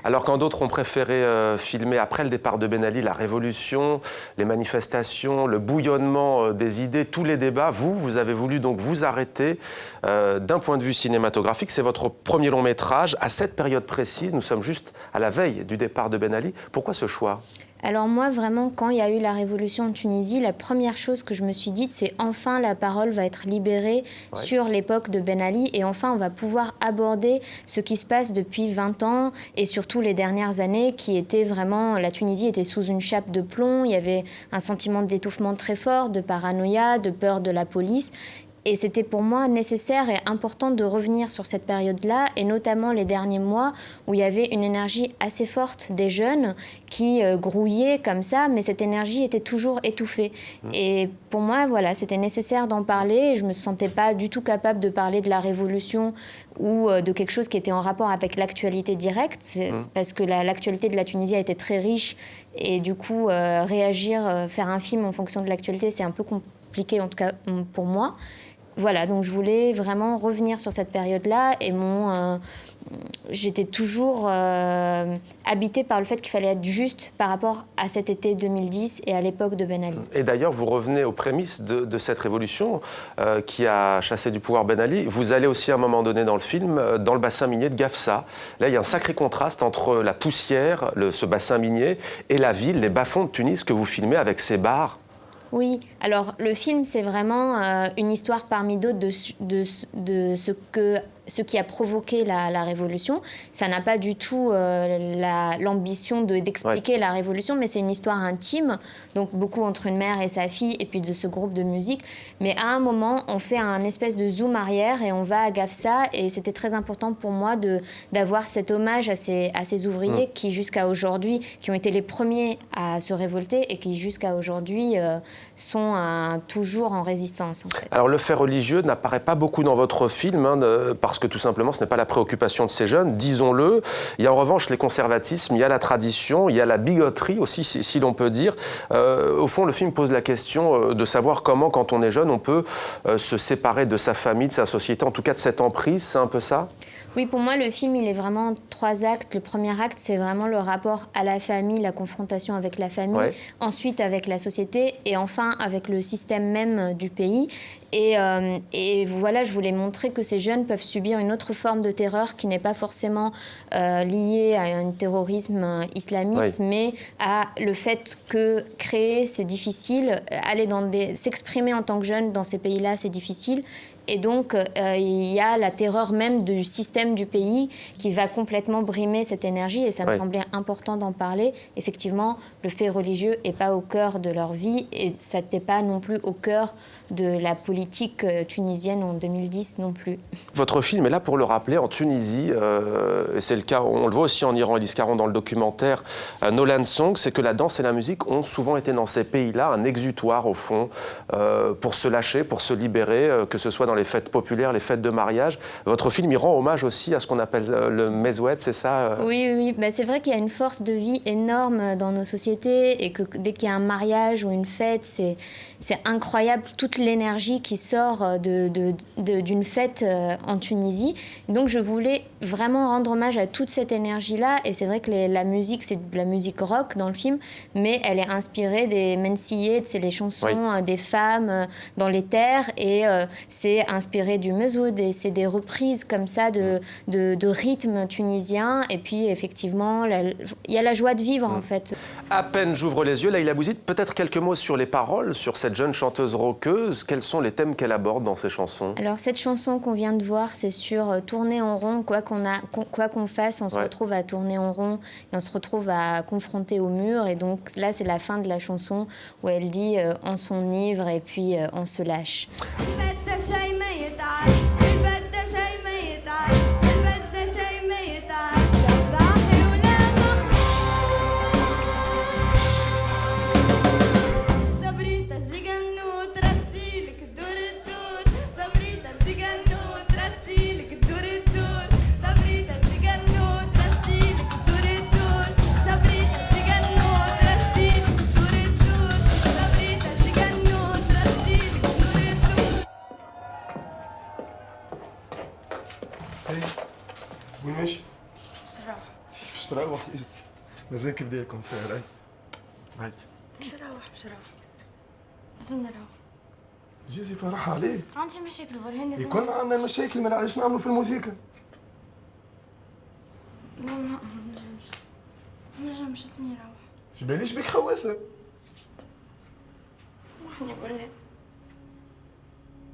Alors quand d'autres ont préféré filmer après le départ de Ben Ali la révolution, les manifestations, le bouillonnement des idées, tous les débats, vous avez voulu donc vous arrêter d'un point de vue cinématographique. C'est votre premier long métrage. À cette période précise, nous sommes juste à la veille du départ de Ben Ali. Pourquoi ce choix ? Alors moi, vraiment, quand il y a eu la révolution en Tunisie, la première chose que je me suis dite, c'est enfin la parole va être libérée sur l'époque de Ben Ali et enfin on va pouvoir aborder ce qui se passe depuis 20 ans et surtout les dernières années qui étaient vraiment... La Tunisie était sous une chape de plomb, il y avait un sentiment d'étouffement très fort, de paranoïa, de peur de la police. Et c'était pour moi nécessaire et important de revenir sur cette période-là, et notamment les derniers mois où il y avait une énergie assez forte des jeunes qui grouillaient comme ça, mais cette énergie était toujours étouffée. Et pour moi, voilà, c'était nécessaire d'en parler, et je ne me sentais pas du tout capable de parler de la révolution ou de quelque chose qui était en rapport avec l'actualité directe, parce que l'actualité de la Tunisie a été très riche, et du coup, réagir, faire un film en fonction de l'actualité, c'est un peu compliqué, en tout cas pour moi. Voilà, donc je voulais vraiment revenir sur cette période-là et j'étais toujours habitée par le fait qu'il fallait être juste par rapport à cet été 2010 et à l'époque de Ben Ali. Et d'ailleurs, vous revenez aux prémices de cette révolution qui a chassé du pouvoir Ben Ali. Vous allez aussi à un moment donné dans le film, dans le bassin minier de Gafsa. Là, il y a un sacré contraste entre la poussière, ce bassin minier, et la ville, les bas-fonds de Tunis que vous filmez avec ces bars. Oui, alors le film, c'est vraiment une histoire parmi d'autres de ce qui a provoqué la révolution. Ça n'a pas du tout l'ambition d'expliquer la révolution, mais c'est une histoire intime, donc beaucoup entre une mère et sa fille, et puis de ce groupe de musique. Mais à un moment, on fait un espèce de zoom arrière et on va à Gafsa, et c'était très important pour moi d'avoir cet hommage à ces ouvriers qui, jusqu'à aujourd'hui, qui ont été les premiers à se révolter et qui, jusqu'à aujourd'hui, sont toujours en résistance, en fait. Alors le fait religieux n'apparaît pas beaucoup dans votre film, parce que tout simplement ce n'est pas la préoccupation de ces jeunes, disons-le. Il y a en revanche les conservatismes, il y a la tradition, il y a la bigoterie aussi, si l'on peut dire. Au fond, le film pose la question de savoir comment, quand on est jeune, on peut se séparer de sa famille, de sa société, en tout cas de cette emprise, c'est un peu ça ? Oui, pour moi, le film, il est vraiment 3 actes. Le premier acte, c'est vraiment le rapport à la famille, la confrontation avec la famille, ensuite avec la société et enfin avec le système même du pays. Et voilà, je voulais montrer que ces jeunes peuvent subir une autre forme de terreur qui n'est pas forcément liée à un terrorisme islamiste, mais à le fait que créer, c'est difficile, s'exprimer en tant que jeune dans ces pays-là, c'est difficile. Et donc, il y a la terreur même du système du pays qui va complètement brimer cette énergie. Et ça me semblait important d'en parler. Effectivement, le fait religieux n'est pas au cœur de leur vie. Et ça n'était pas non plus au cœur de la politique tunisienne en 2010 non plus. Votre film est là pour le rappeler. En Tunisie, et c'est le cas, on le voit aussi en Iran, Elise Caron dans le documentaire Nolan Song, c'est que la danse et la musique ont souvent été dans ces pays-là un exutoire, au fond, pour se lâcher, pour se libérer, que ce soit dans les fêtes populaires, les fêtes de mariage. Votre film, il rend hommage aussi à ce qu'on appelle le mezoued, c'est ça Oui. Bah, c'est vrai qu'il y a une force de vie énorme dans nos sociétés et que dès qu'il y a un mariage ou une fête, c'est incroyable toute l'énergie qui sort d'une fête en Tunisie. Donc je voulais vraiment rendre hommage à toute cette énergie-là. Et c'est vrai que la musique, c'est de la musique rock dans le film, mais elle est inspirée des mensiyed, c'est les chansons des femmes dans les terres, et c'est inspiré du mezwoud, et c'est des reprises comme ça de rythmes tunisiens. Et puis effectivement, il y a la joie de vivre en fait. À peine j'ouvre les yeux, Leïla Bouzid, peut-être quelques mots sur les paroles, sur cette jeune chanteuse rockeuse. Quels sont les thèmes qu'elle aborde dans ses chansons ? Alors cette chanson qu'on vient de voir, c'est sur tourner en rond, quoi qu'on fasse, on se retrouve à tourner en rond et on se retrouve à confronter au mur. Et donc là, c'est la fin de la chanson où elle dit on s'enivre et puis on se lâche. روح يسي مازالك بدا الكونسير. هاي هاي مش نروح مش نروح، لازم نروح. جيزي فرح عليه. عندي مشاكل برهان لازم. يكون عندنا مشاكل ما علاش نعملوا في الموسيقى. لا ما نجمش اسمي نروح. في باليش بك خوثه. محني برهان.